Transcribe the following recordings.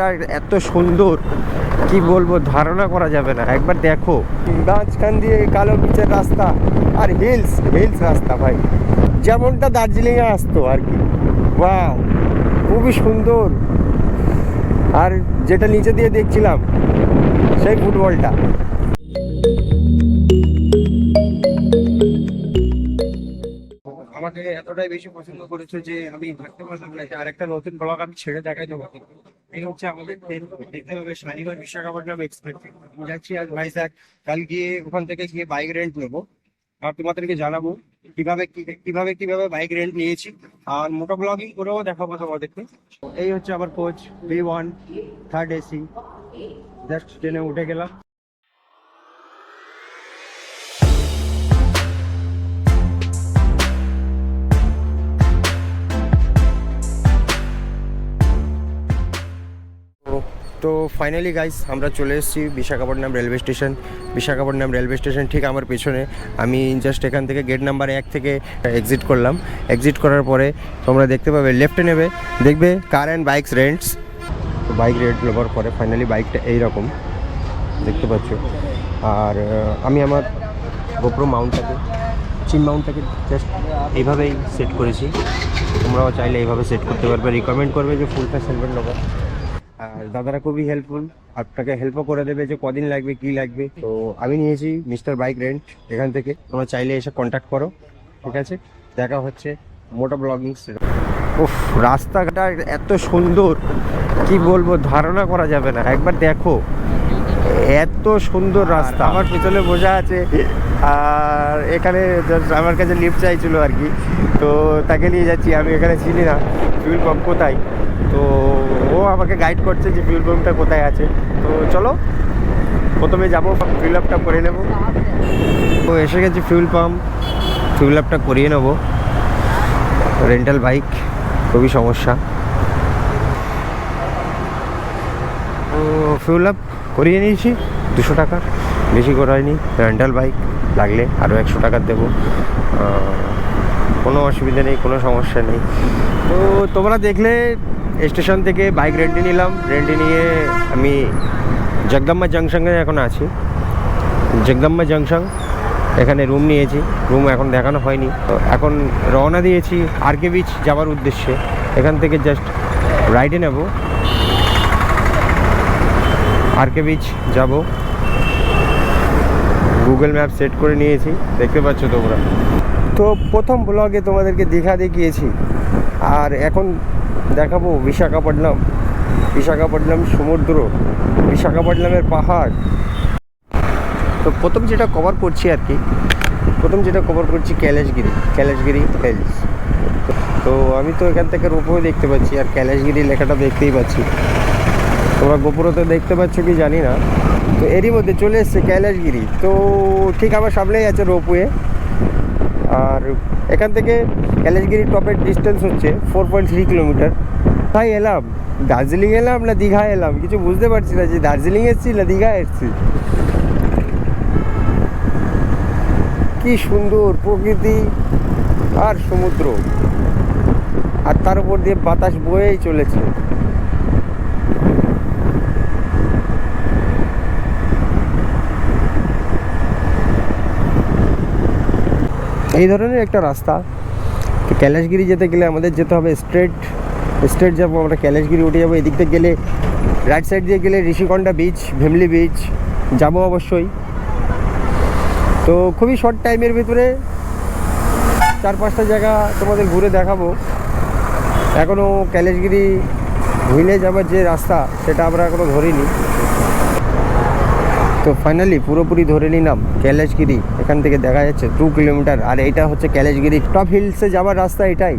রাস্তাটা এত সুন্দর কি বলবো, ধারণা করা যাবে না। একবার দেখো, মাঝখান দিয়ে কালো পিচের রাস্তা আর হিলস হিলস রাস্তা ভাই, যেমনটা দার্জিলিংয়ে আসতো আর কি। ওয়াও, খুবই সুন্দর। আর যেটা নিচে দিয়ে দেখছিলাম সেই ফুটবলটা, আমাকে এতটাই বেশি পছন্দ করেছে যে আমি ভাবতে পারলাম না যে আরেকটা নতুন ব্লগ আমি ছেড়ে দেখাই দেবো। এই হচ্ছে আমাদের ট্রেন, দেখতে হবে শালিমার বিশাখাপট্টনম এক্সপ্রেস। আমি যাচ্ছি আজ ভাইজ্যাক, কাল গিয়ে ওখান থেকে গিয়ে বাইক রেন্ট নেবো আর তোমাদেরকে জানাবো কিভাবে বাইক রেন্ট নিয়েছি, আর মোটো ব্লগিং করেও দেখাবো তোমাদেরকে। এই হচ্ছে আমার coach V1 third AC, just ট্রেনে উঠে গেলাম। তো ফাইনালি গাইস আমরা চলে এসেছি Visakhapatnam railway station. Visakhapatnam railway station ঠিক আমার পেছনে। আমি জাস্ট এখান থেকে গেট নাম্বার 1 থেকে এক্সিট করলাম। এক্সিট করার পরে তোমরা দেখতে পাবে লেফটে নেবে, দেখবে কার অ্যান্ড বাইকস রেন্টস। তো বাইক রেন্ট নেবার পরে ফাইনালি বাইকটা এইরকম দেখতে পাচ্ছ। আর আমি আমার গোপ্রো মাউন্টটাকে, চিন মাউন্টটাকে জাস্ট এইভাবেই সেট করেছি। তোমরাও চাইলে এইভাবে সেট করতে পারবে। রিকমেন্ড করবে যে ফুল ফেস হেলমেট নেবো। আর দাদারা খুবই হেল্পফুল, আপনাকে হেল্পও করে দেবে যে কদিন লাগবে কি লাগবে। তো আমি নিয়েছি মিস্টার বাইক রেন্ট এখান থেকে, তোমরা চাইলে এসে কন্ট্যাক্ট করো। ঠিক আছে, দেখা হচ্ছে মোটো ব্লগিং। উফ, রাস্তাটা এত সুন্দর কি বলবো, ধারণা করা যাবে না। একবার দেখো, এত সুন্দর রাস্তা। আমার পিছনে বোঝা আছে, আর এখানে আমার কাছে লিফট চাইছিল আর কি, তো তাকে নিয়ে যাচ্ছি। আমি এখানে চিনি না ফিউল পাম্প কোথায়, তো ও আমাকে গাইড করছে যে ফিউল পাম্পটা কোথায় আছে। তো চলো প্রথমে যাবো, ফিল আপটা করে নেব। তো এসে গেছি ফিউল পাম্প, ফিউল আপটা করিয়ে নেব। রেন্টাল বাইক খুবই সমস্যা। তো ফিউল আপ করিয়ে নিয়েছি 200 টাকা, বেশি করায়নি। রেন্টাল বাইক লাগলে আরও 100 টাকা দেবো, কোনো অসুবিধা নেই, কোনো সমস্যা নেই। তো তোমরা দেখলে স্টেশন থেকে বাইক রেন্টে নিলাম। রেন্টে নিয়ে আমি জগদম্বা জাংশনে এখন আছি। জগদম্বা জাংশন এখানে রুম নিয়েছি, রুম এখন দেখানো হয়নি। তো এখন রওনা দিয়েছি আরকে বিচ যাওয়ার উদ্দেশ্যে। এখান থেকে জাস্ট রাইডে নেব, আরকে বিচ যাব। গুগল ম্যাপ সেট করে নিয়েছি, দেখতে পাচ্ছ তোমরা। তো প্রথম ব্লগে তোমাদেরকে দেখিয়েছি, আর এখন দেখাবো বিশাখাপট্টনম। বিশাখাপট্টনম সমুদ্র, বিশাখাপট্টনমের পাহাড়। তো প্রথম যেটা কভার করছি আর কি, ক্যালাশগিরি হিলস। তো আমি তো এখান থেকে রোপওয়ে দেখতে পাচ্ছি, আর ক্যালাশগিরি লেখাটা দেখতেই পাচ্ছি। তোমরা গোপুরতে দেখতে পাচ্ছ কি জানি না। তো এরই মধ্যে চলে এসছে কৈলাসগিরি। তো ঠিক আমার সামনেই আছে রোপওয়ে। আর এখান থেকে কৈলাসগিরি টপের ডিস্টেন্স হচ্ছে 4.3 কিলোমিটার। তাই এলাম, দার্জিলিং এলাম না দীঘা এলাম কিছু বুঝতে পারছি না, যে দার্জিলিং এসছি না দীঘা এসছি। কি সুন্দর প্রকৃতি আর সমুদ্র, আর তার উপর দিয়ে বাতাস বয়েই চলেছে। এই ধরনের একটা রাস্তা। তো কৈলাসগিরি যেতে গেলে আমাদের যেতে হবে স্ট্রেট যাবো আমরা, কৈলাসগিরি উঠে যাবো। এদিক থেকে গেলে রাইট সাইড দিয়ে গেলে ঋষিকন্ডা বিচ, ভেমলি বিচ যাবো অবশ্যই। তো খুবই শর্ট টাইমের ভিতরে 4-5টা জায়গা তোমাদের ঘুরে দেখাবো। এখনও কৈলাসগিরি হিলে যাবার যে রাস্তা সেটা আমরা এখনও ধরিনি। তো ফাইনালি পুরোপুরি ধরে নিলাম কৈলাসগিরি। এখান থেকে দেখা যাচ্ছে 2 কিলোমিটার, আর এইটা হচ্ছে কৈলাসগিরি টপ হিলসে যাওয়ার রাস্তা এটাই।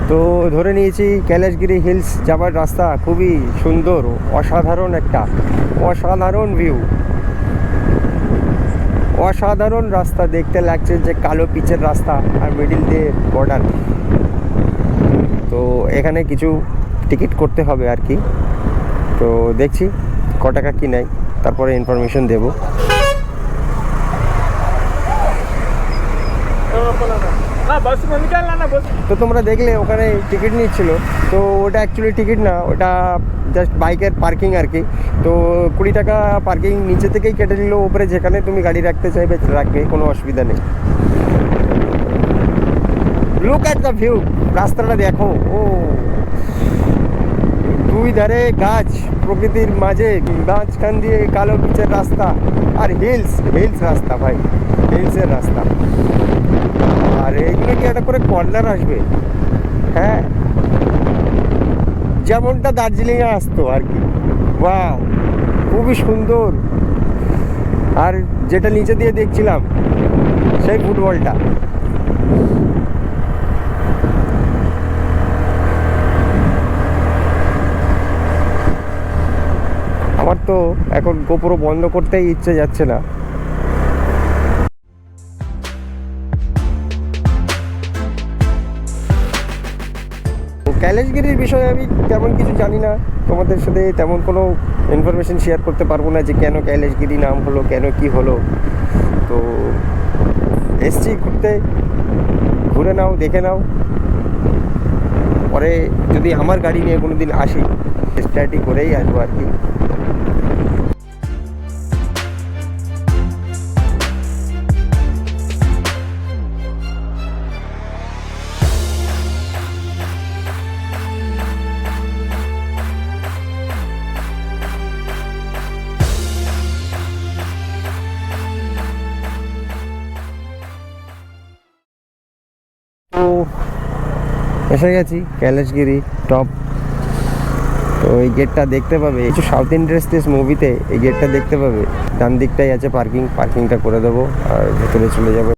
তো ধরে নিয়েছি কৈলাসগিরি হিলস যাওয়ার রাস্তা। খুবই সুন্দর, অসাধারণ একটা অসাধারণ ভিউ, অসাধারণ রাস্তা। দেখতে লাগছে যে কালো পিচের রাস্তা আর মিডিল দিয়ে বর্ডার। তো এখানে কিছু টিকিট করতে হবে আর কি। তো দেখছি ক টাকা কি নেয়, তারপরে ইনফরমেশন দেবো। बस में निकालना ना बस। তো তোমরা দেখলে ওখানে টিকিট নিচ্ছিল, তো ওটা অ্যাকচুয়ালি টিকিট না, ওটা জাস্ট বাইকের পার্কিং আর কি। তো 20 টাকা পার্কিং নিচে থেকেই কেটে নিল, উপরে যেখানে তুমি গাড়ি রাখতে চাইবে রাখবে, কোনো অসুবিধা নেই। লুক অ্যাট দ্য ভিউ, রাস্তাটা দেখো, ও দুই ধারে গাছ, প্রকৃতির মাঝে মাঝখান দিয়ে কালো পিচের রাস্তা, আর হিলস রাস্তা ভাই, হিলসের রাস্তা। আর এইগুলো কি একটা করে কর্নার আসবে, হ্যাঁ, যেমনটা দার্জিলিংয়ে আসতো আর কি। ওয়াও, খুবই সুন্দর। আর যেটা নিচে দিয়ে দেখছিলাম সেই ফুটবলটা, আমার তো এখন গোপুরো বন্ধ করতেই ইচ্ছে যাচ্ছে না। কৈলাসগিরির বিষয়ে আমি তেমন কিছু জানি না, তোমাদের সাথে তেমন কোনো ইনফরমেশন শেয়ার করতে পারবো না যে কেন কৈলাসগিরি নাম হলো, কেন কি হলো। তো এসছি ঘুরতে, ঘুরে নাও, দেখে নাও। পরে যদি আমার গাড়ি নিয়ে কোনো দিন আসি, স্টার্টই করেই আসবো আর কি। তো এসে গেছি কৈলাসগিরি টপ। তো এই গেটটা দেখতে পাবে, কিছু সাউথ ইন্ডাস্ট্রিজ মুভিতে এই গেটটা দেখতে পাবে। ডান দিকটাই আছে পার্কিংটা করে দেবো আর ভেতরে চলে যাবো।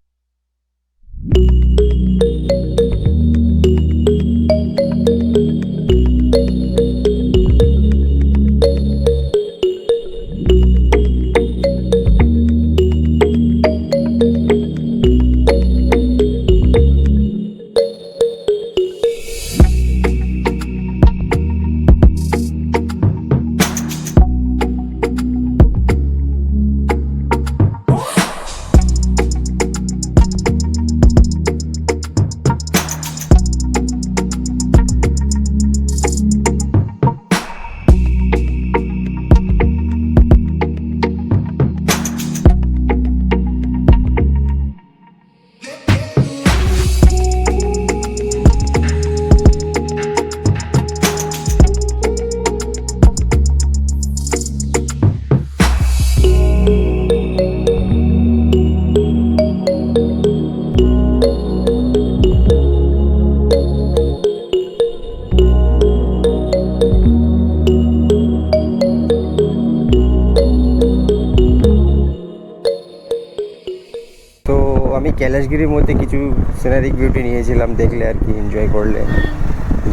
আমি কৈলাসগিরির মধ্যে কিছু সিনারিক বিউটি নিয়েছিলাম, দেখলে আর কি, এনজয় করলে।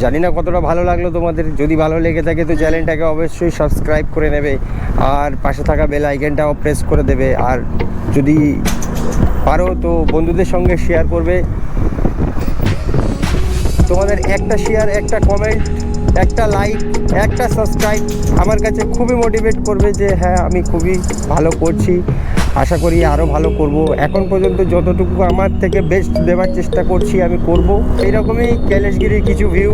জানি না কতটা ভালো লাগলো তোমাদের। যদি ভালো লেগে থাকে তো চ্যানেলটাকে অবশ্যই সাবস্ক্রাইব করে নেবে, আর পাশে থাকা বেল আইকনটাও প্রেস করে দেবে। আর যদি পারো তো বন্ধুদের সঙ্গে শেয়ার করবে। তোমাদের একটা শেয়ার, একটা কমেন্ট, একটা লাইক, একটা সাবস্ক্রাইব আমার কাছে খুবই মোটিভেট করবে যে হ্যাঁ আমি খুবই ভালো করছি। আশা করি আরও ভালো করব। এখন পর্যন্ত যতটুকু আমার থেকে বেস্ট দেওয়ার চেষ্টা করছি আমি করব। এইরকমই কৈলাসগিরির কিছু ভিউ,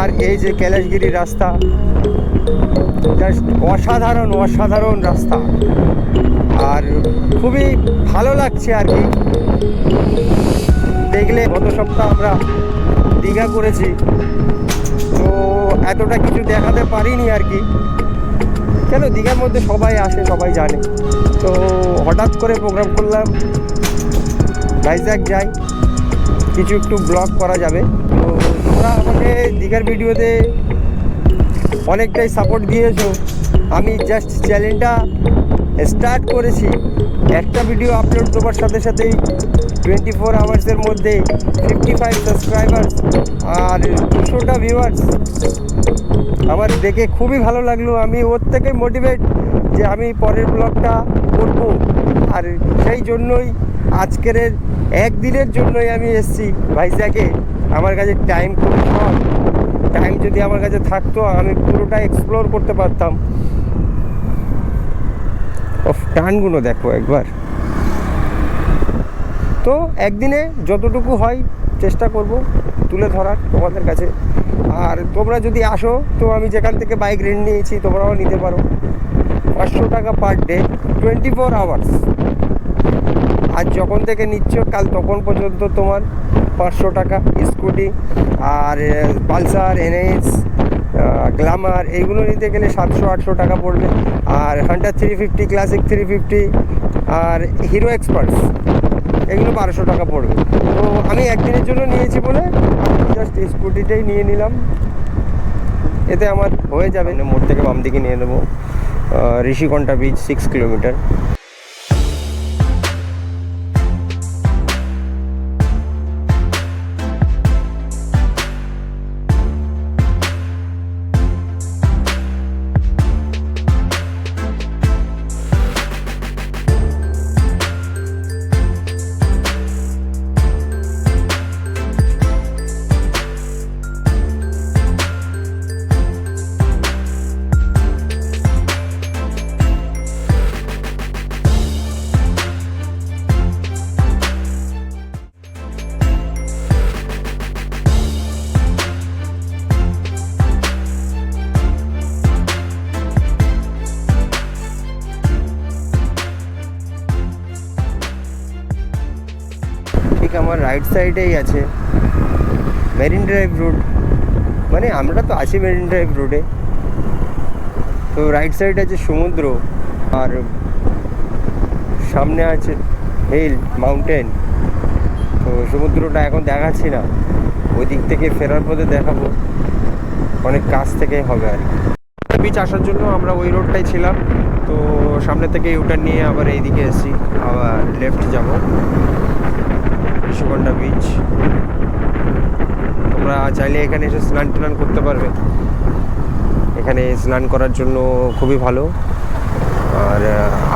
আর এই যে কৈলাসগিরির রাস্তা, জাস্ট অসাধারণ রাস্তা, আর খুবই ভালো লাগছে আর কি দেখলে। গত সপ্তাহ আমরা দীঘা করেছি, তো এতটা কিছু দেখাতে পারিনি আর কি, কেন দীঘার মধ্যে সবাই আসে, সবাই জানে। তো হঠাৎ করে প্রোগ্রাম করলাম ভাইজ্যাক যাই, কিছু একটু ব্লগ করা যাবে। তো তোমরা আমাকে দীঘার ভিডিওতে অনেকটাই সাপোর্ট দিয়েছো। আমি জাস্ট চ্যানেলটা স্টার্ট করেছি, একটা ভিডিও আপলোড দেওয়ার সাথে সাথেই 24 আওয়ার্সের মধ্যে 55 সাবস্ক্রাইবার্স আর 200টা ভিউয়ার্স। আমার দেখে খুবই ভালো লাগলো। আমি ওর থেকে মোটিভেট যে আমি পরের ব্লগটা করব। আর সেই জন্যই আজকের একদিনের জন্যই আমি এসেছি ভাইজ্যাকে। আমার কাছে টাইম খুব কম, টাইম যদি আমার কাছে থাকতো আমি পুরোটা এক্সপ্লোর করতে পারতাম। টানগুলো দেখো একবার। তো একদিনে যতটুকু হয় চেষ্টা করব তুলে ধরার তোমাদের কাছে। আর তোমরা যদি আসো তো আমি যেখান থেকে বাইক রেন্ট নিয়েছি তোমরাও নিতে পারো। 500 টাকা পার ডে, 24 আওয়ার্স। আর যখন থেকে নিচ্ছ কাল তখন পর্যন্ত তোমার 500 টাকা। স্কুটি আর পালসার, এনএস, গ্ল্যামার এইগুলো নিতে গেলে 700-800 টাকা পড়বে। আর হান্টার 350, ক্লাসিক 350 আর হিরো এক্সপার্টস এগুলো 1200 টাকা পড়বে। তো আমি একদিনের জন্য নিয়েছি বলে আমি জাস্ট স্কুটিটাই নিয়ে নিলাম, এতে আমার হয়ে যাবে। মোড় থেকে বাম দিকে নিয়ে নেবো ঋষিকণ্ঠা বিচ, 6 কিলোমিটার। ঠিক আমার রাইট সাইডেই আছে মেরিন ড্রাইভ রোড, মানে আমরা তো আছি মেরিন ড্রাইভ রোডে। তো রাইট সাইড আছে সমুদ্র আর সামনে আছে হিল মাউন্টেন। তো সমুদ্রটা এখন দেখাচ্ছি না, ওই দিক থেকে ফেরার পথে দেখাবো, অনেক কাছ থেকে হবে আর কি। বিচ আসার জন্য আমরা ওই রোডটাই ছিলাম, তো সামনে থেকে ইউটার্ন নিয়ে আবার এইদিকে এসেছি, আবার লেফট যাব ঋষিকণ্ঠা বিচ। তোমরা চাইলে এখানে এসে স্নান টান করতে পারবে, এখানে স্নান করার জন্য খুবই ভালো। আর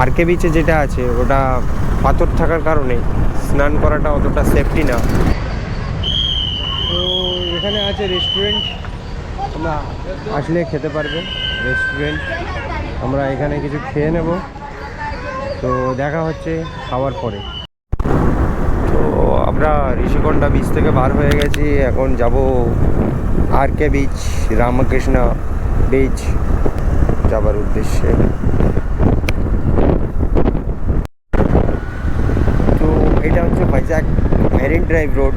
আরকে বিচে যেটা আছে ওটা পাথর থাকার কারণে স্নান করাটা অতটা সেফটি না। তো এখানে আছে রেস্টুরেন্ট, তোমরা আসলে খেতে পারবে রেস্টুরেন্ট। আমরা এখানে কিছু খেয়ে নেব, তো দেখা হচ্ছে খাওয়ার পরে। তো আমরা ঋষিকণ্ঠা বিচ থেকে বার হয়ে গেছি, এখন যাব আরকে বিচ, রামকৃষ্ণ বিচ যাবার উদ্দেশ্যে। তো এটা হচ্ছে ভাইজ্যাক মেরিন ড্রাইভ রোড,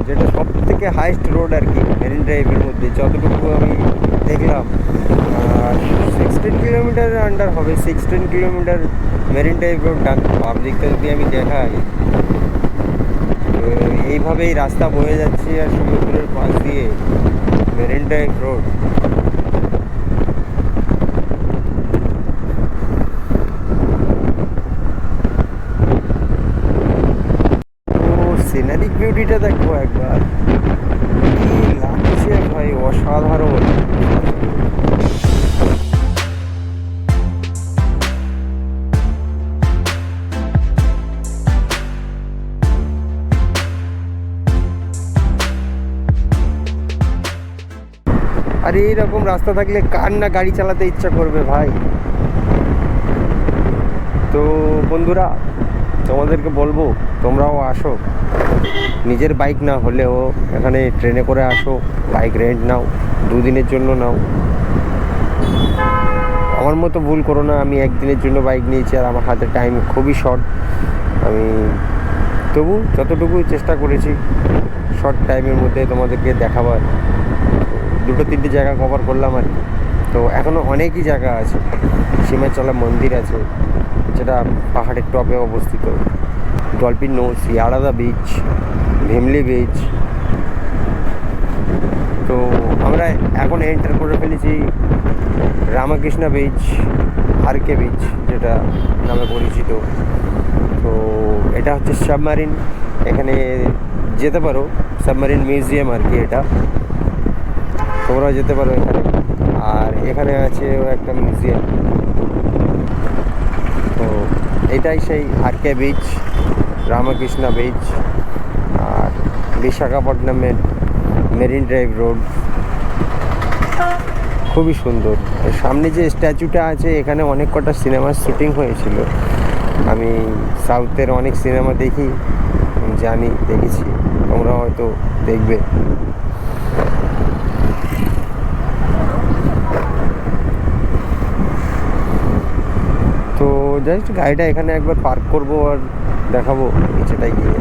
যেটা সব থেকে হাইস্ট রোড আর কি মেরিন ড্রাইভের মধ্যে, যতটুকু আমি দেখলাম। আর 16 কিলোমিটার আন্ডার হবে, 16 কিলোমিটার মেরিন ড্রাইভ রোড। ডান বাম দিকটা যদি আমি দেখাই, তো এইভাবেই রাস্তা বয়ে যাচ্ছে আর সমুদ্রের পাশ দিয়ে মেরিন ড্রাইভ রোড। সিনারিক বিউটিটা দেখো একবার, কি লাগছে ভাই, অসাধারণ। আর এইরকম রাস্তা থাকলে কার না গাড়ি চালাতে ইচ্ছা করবে ভাই। তো বন্ধুরা তোমাদেরকে বলবো তোমরাও আসো, নিজের বাইক না হলেও এখানে ট্রেনে করে আসো, বাইক রেন্ট নাও, 2 দিনের জন্য নাও। আমার মতো ভুল করো না, আমি একদিনের জন্য বাইক নিয়েছি আর আমার হাতে টাইম খুবই শর্ট। আমি তবু যতটুকু চেষ্টা করেছি শর্ট টাইমের মধ্যে তোমাদেরকে দেখাবার, 2-3টে জায়গা কভার করলাম আর কি। তো এখনও অনেকই জায়গা আছে, সীমাচলা মন্দির আছে যেটা পাহাড়ের টপে অবস্থিত, dolphin nose, Yarada beach, Bheemili beach. তো আমরা এখন এন্টার করে ফেলেছি রামকৃষ্ণ বিচ, আরকে বিচ যেটা নামে পরিচিত। তো এটা হচ্ছে সাবমারিন, এখানে যেতে পারো, সাবমারিন মিউজিয়াম আর কি এটা, তোমরাও যেতে পারো এখানে। আর এখানে আছে একটা মিউজিয়াম। তো এটাই সেই আরকে বিচ, রামকৃষ্ণ বিচ আর বিশাখাপট্টনমের মেরিন ড্রাইভ রোড, খুবই সুন্দর। সামনে যে স্ট্যাচুটা আছে এখানে অনেক কটা সিনেমার শুটিং হয়েছিল। আমি সাউথের অনেক সিনেমা দেখি, আমি জানি, দেখেছি, তোমরা হয়তো দেখবে। তো জাস্ট গাড়িটা এখানে একবার পার্ক করবো আর দেখাবো নিচেটাই গিয়ে।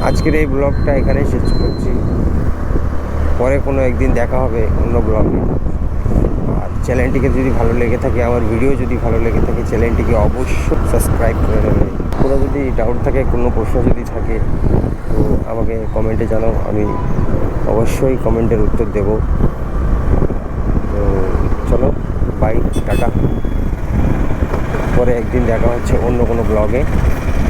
আজকের এই ব্লগটা এখানেই শেষ করছি। পরে কোনো একদিন দেখা হবে অন্য ব্লগে। আর চ্যানেলটিকে যদি ভালো লেগে থাকে, আমার ভিডিও যদি ভালো লেগে থাকে, চ্যানেলটিকে অবশ্যই সাবস্ক্রাইব করে নেবে। কোনো যদি ডাউট থাকে, কোনো প্রশ্ন যদি থাকে, তো আমাকে কমেন্টে জানাও, আমি অবশ্যই কমেন্টের উত্তর দেব। তো চলো, বাই, টাটা। পরে একদিন দেখা হচ্ছে অন্য কোনো ব্লগে।